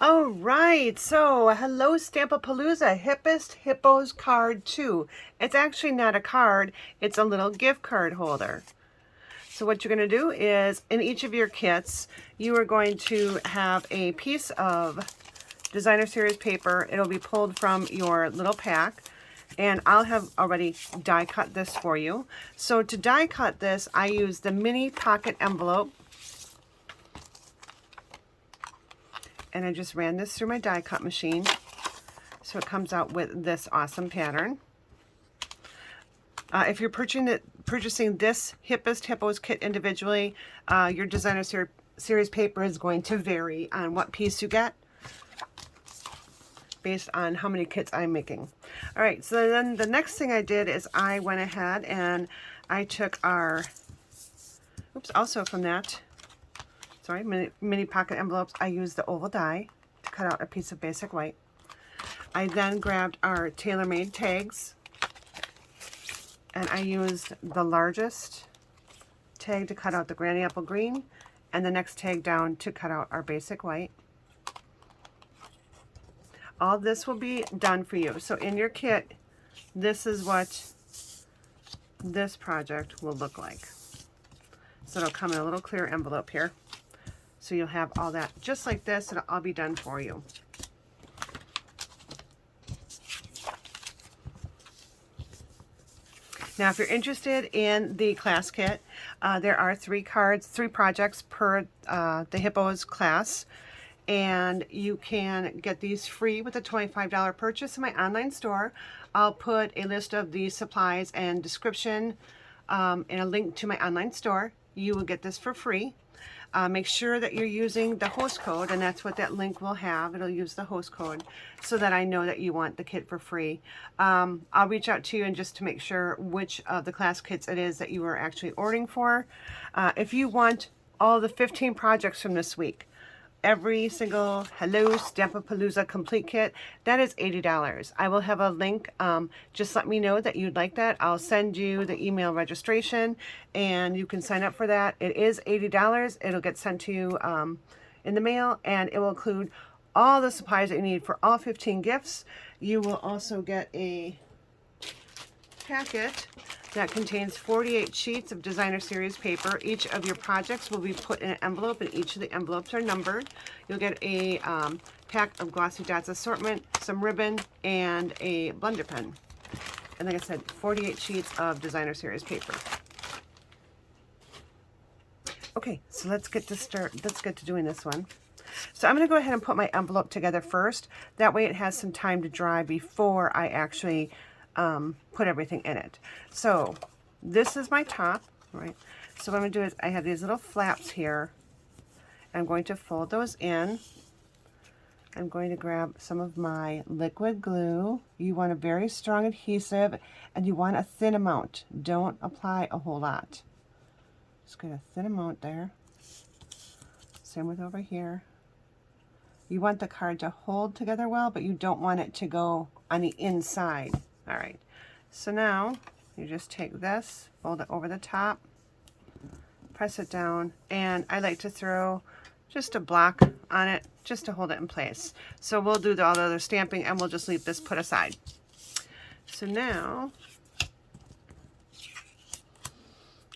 All right, so hello Stamp-A-Palooza, Hippest Hippos card 2. It's actually not a card, it's a little gift card holder. So what you're going to do is, in each of your kits, you are going to have a piece of designer series paper. It'll be pulled from your little pack, and I'll have already die cut this for you. So to die cut this, I use the mini pocket envelope. And I just ran this through my die cut machine, so it comes out with this awesome pattern. If you're purchasing this Hippest Hippos kit individually, your designer series paper is going to vary on what piece you get, based on how many kits I'm making. All right, so then the next thing I did is I went ahead and I took our, also from that, mini pocket envelopes, I used the oval die to cut out a piece of basic white. I then grabbed our tailor-made tags, and I used the largest tag to cut out the granny apple green, and the next tag down to cut out our basic white. All this will be done for you. So in your kit, this is what this project will look like. So it'll come in a little clear envelope here. So you'll have all that just like this. It'll all be done for you. Now, if you're interested in the class kit, there are 3 projects per the Hippos class. And you can get these free with a $25 purchase in my online store. I'll put a list of the supplies and description and a link to my online store. You will get this for free. Make sure that you're using the host code, and that's what that link will have. It'll use the host code so that I know that you want the kit for free. I'll reach out to you and just to make sure which of the class kits it is that you are actually ordering for. If you want all the 15 projects from this week, every single Hello Stamp-A-Palooza complete kit, that is $80. I will have a link. Just let me know that you'd like that. I'll send you the email registration and you can sign up for that. It is $80. It'll get sent to you in the mail, and it will include all the supplies that you need for all 15 gifts. You will also get a packet that contains 48 sheets of designer series paper. Each of your projects will be put in an envelope, and each of the envelopes are numbered. You'll get a pack of Glossy Dots assortment, some ribbon, and a blender pen. And like I said, 48 sheets of designer series paper. Okay, so let's get to doing this one. So I'm going to go ahead and put my envelope together first. That way it has some time to dry before I actually put everything in it. So this is my top, right? So what I'm going to do is I have these little flaps here. I'm going to fold those in. I'm going to grab some of my liquid glue. You want a very strong adhesive, and you want a thin amount. Don't apply a whole lot. Just get a thin amount there. Same with over here. You want the card to hold together well, but you don't want it to go on the inside. All right, so now you just take this, fold it over the top, press it down, and I like to throw just a block on it just to hold it in place. So we'll do all the other stamping, and we'll just leave this put aside. So now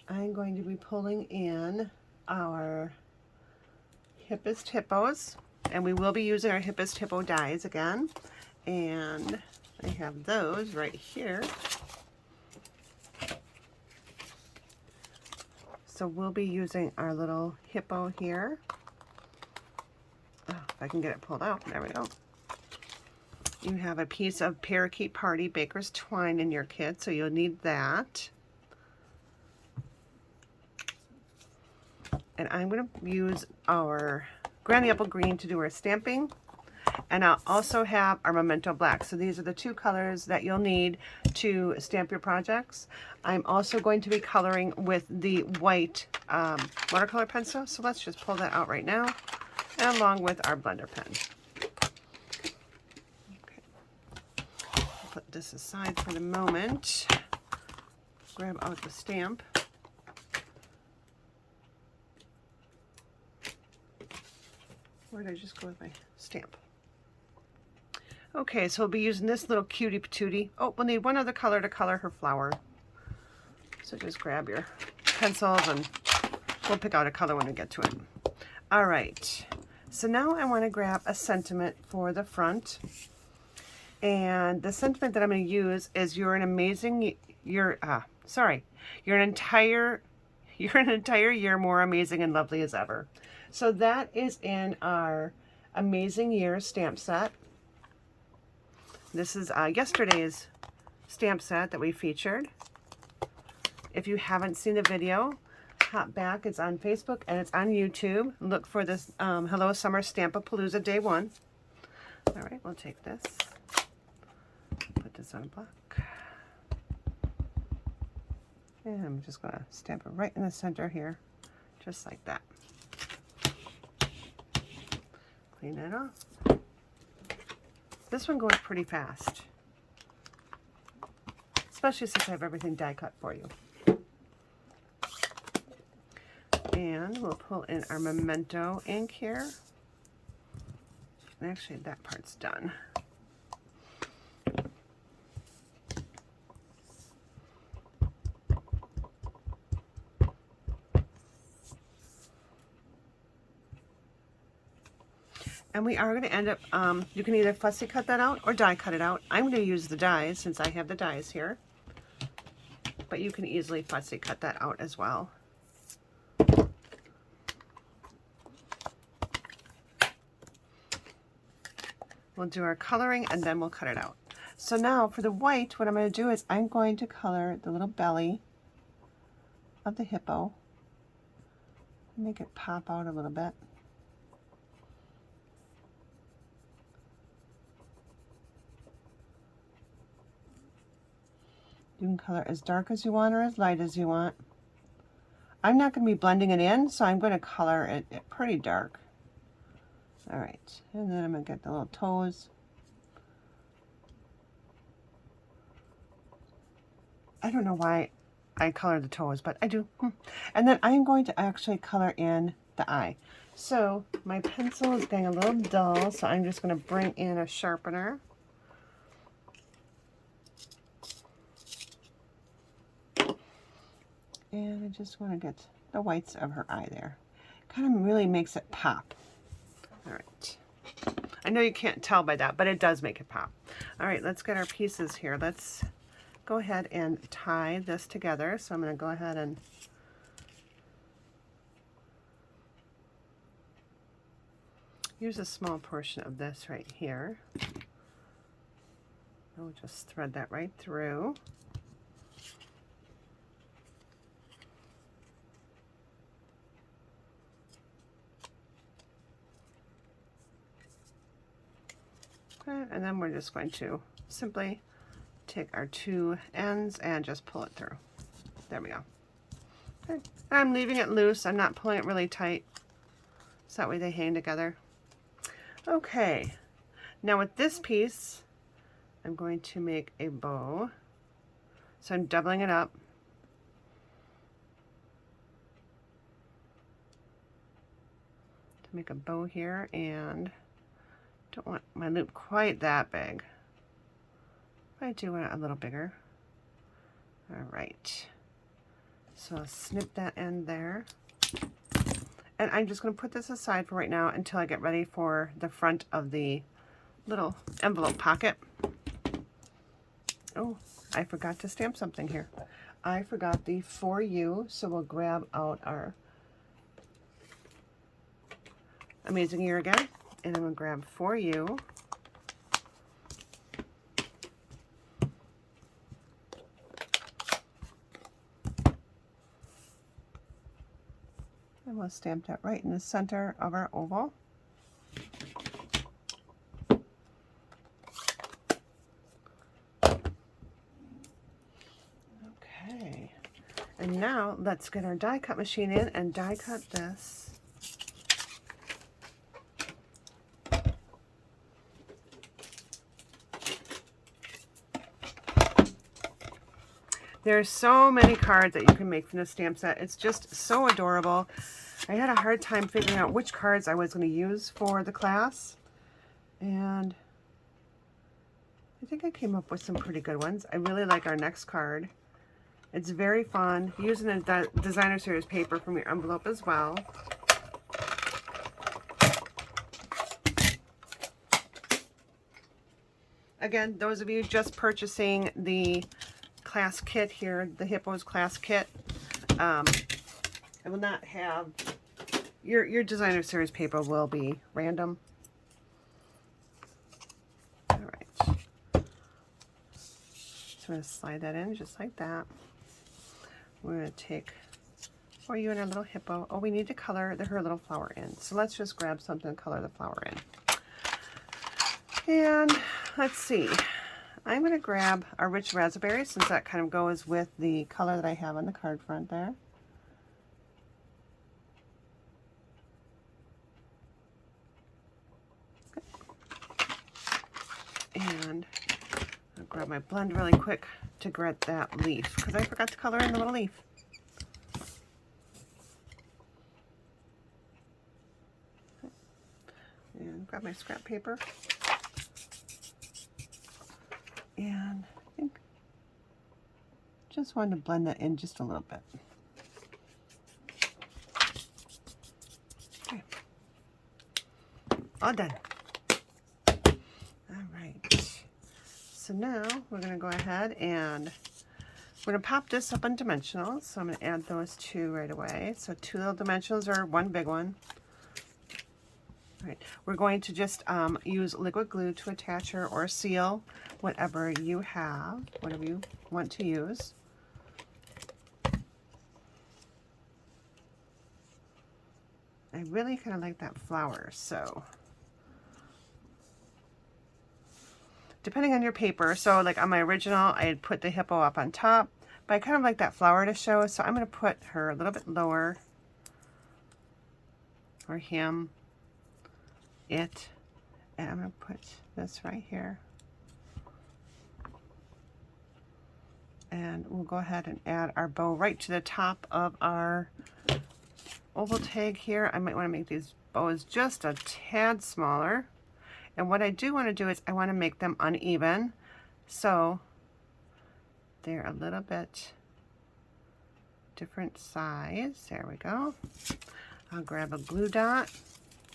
I'm going to be pulling in our Hippest Hippos, and we will be using our Hippest Hippo dies again, and I have those right here. So we'll be using our little hippo here. Oh, if I can get it pulled out, there we go. You have a piece of Parakeet Party Baker's Twine in your kit, so you'll need that. And I'm going to use our Granny Apple Green to do our stamping. And I'll also have our Memento Black. So these are the 2 colors that you'll need to stamp your projects. I'm also going to be coloring with the white watercolor pencil. So let's just pull that out right now, and along with our blender pen. Okay. Put this aside for the moment. Grab out the stamp. Where did I just go with my stamp? Okay, so we'll be using this little cutie patootie. Oh, we'll need one other color to color her flower. So just grab your pencils and we'll pick out a color when we get to it. All right, so now I want to grab a sentiment for the front. And the sentiment that I'm going to use is you're an entire year more amazing and lovely as ever. So that is in our Amazing Year stamp set. This is yesterday's stamp set that we featured. If you haven't seen the video, hop back. It's on Facebook and it's on YouTube. Look for this Hello Summer Stamp-A-Palooza Day 1. All right, we'll take this. Put this on a block. And I'm just going to stamp it right in the center here, just like that. Clean that off. This one goes pretty fast, especially since I have everything die cut for you. And we'll pull in our Memento ink here. And actually, that part's done. And we are going to end up, you can either fussy cut that out or die cut it out. I'm going to use the dies since I have the dies here. But you can easily fussy cut that out as well. We'll do our coloring and then we'll cut it out. So now for the white, what I'm going to do is I'm going to color the little belly of the hippo. Make it pop out a little bit. You can color as dark as you want or as light as you want. I'm not going to be blending it in, so I'm going to color it pretty dark. All right, and then I'm going to get the little toes. I don't know why I color the toes, but I do. And then I'm going to actually color in the eye. So my pencil is getting a little dull, so I'm just going to bring in a sharpener. And I just want to get the whites of her eye there. Kind of really makes it pop. All right. I know you can't tell by that, but it does make it pop. All right, let's get our pieces here. Let's go ahead and tie this together. So I'm going to go ahead and use a small portion of this right here. I'll just thread that right through. And then we're just going to simply take our two ends and just pull it through. There we go. Okay. I'm leaving it loose. I'm not pulling it really tight, so that way they hang together. Okay, now with this piece, I'm going to make a bow. So I'm doubling it up. To make a bow here, and don't want my loop quite that big. I do want it a little bigger. All right. So I'll snip that end there. And I'm just going to put this aside for right now until I get ready for the front of the little envelope pocket. Oh, I forgot to stamp something here. I forgot the For You, so we'll grab out our Amazing Year again. And I'm going to grab For You. And we'll stamp that right in the center of our oval. Okay. And now let's get our die cut machine in and die cut this. There's so many cards that you can make from this stamp set. It's just so adorable. I had a hard time figuring out which cards I was going to use for the class, and I think I came up with some pretty good ones. I really like our next card. It's very fun, using a designer series paper from your envelope as well. Again, those of you just purchasing the class kit here, the Hippos class kit, I will not have, your designer series paper will be random. All right. So I'm going to slide that in just like that. We're going to take, for you and our little hippo. Oh, we need to color her little flower in. So let's just grab something to color the flower in. And let's see. I'm going to grab our rich raspberry, since that kind of goes with the color that I have on the card front there. And I'll grab my blend really quick to get that leaf, because I forgot to color in the little leaf. And grab my scrap paper. And I think just wanted to blend that in just a little bit. Okay. All done. All right. So now we're going to go ahead and we're going to pop this up on dimensionals. So I'm going to add those two right away. So 2 little dimensionals or 1 big one. All right. We're going to just use liquid glue to attach her, or seal, whatever you have, whatever you want to use. I really kind of like that flower, so depending on your paper, so like on my original, I had put the hippo up on top, but I kind of like that flower to show, so I'm going to put her a little bit lower, or him, it, and I'm going to put this right here. And we'll go ahead and add our bow right to the top of our oval tag here. I might want to make these bows just a tad smaller. And what I do want to do is I want to make them uneven, so they're a little bit different size. There we go. I'll grab a glue dot.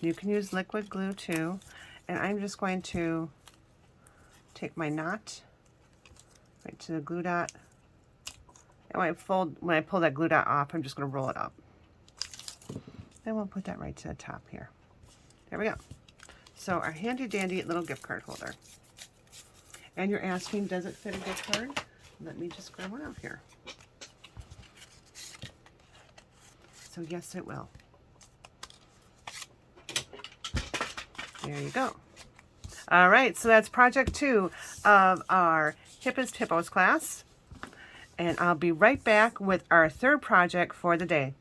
You can use liquid glue too. And I'm just going to take my knot right to the glue dot. And when I pull that glue dot off, I'm just going to roll it up. Then we'll put that right to the top here. There we go. So our handy dandy little gift card holder. And you're asking, does it fit a gift card? Let me just grab one out here. So yes, it will. There you go. All right, so that's project 2 of our Hippest Hippos class. And I'll be right back with our 3rd project for the day.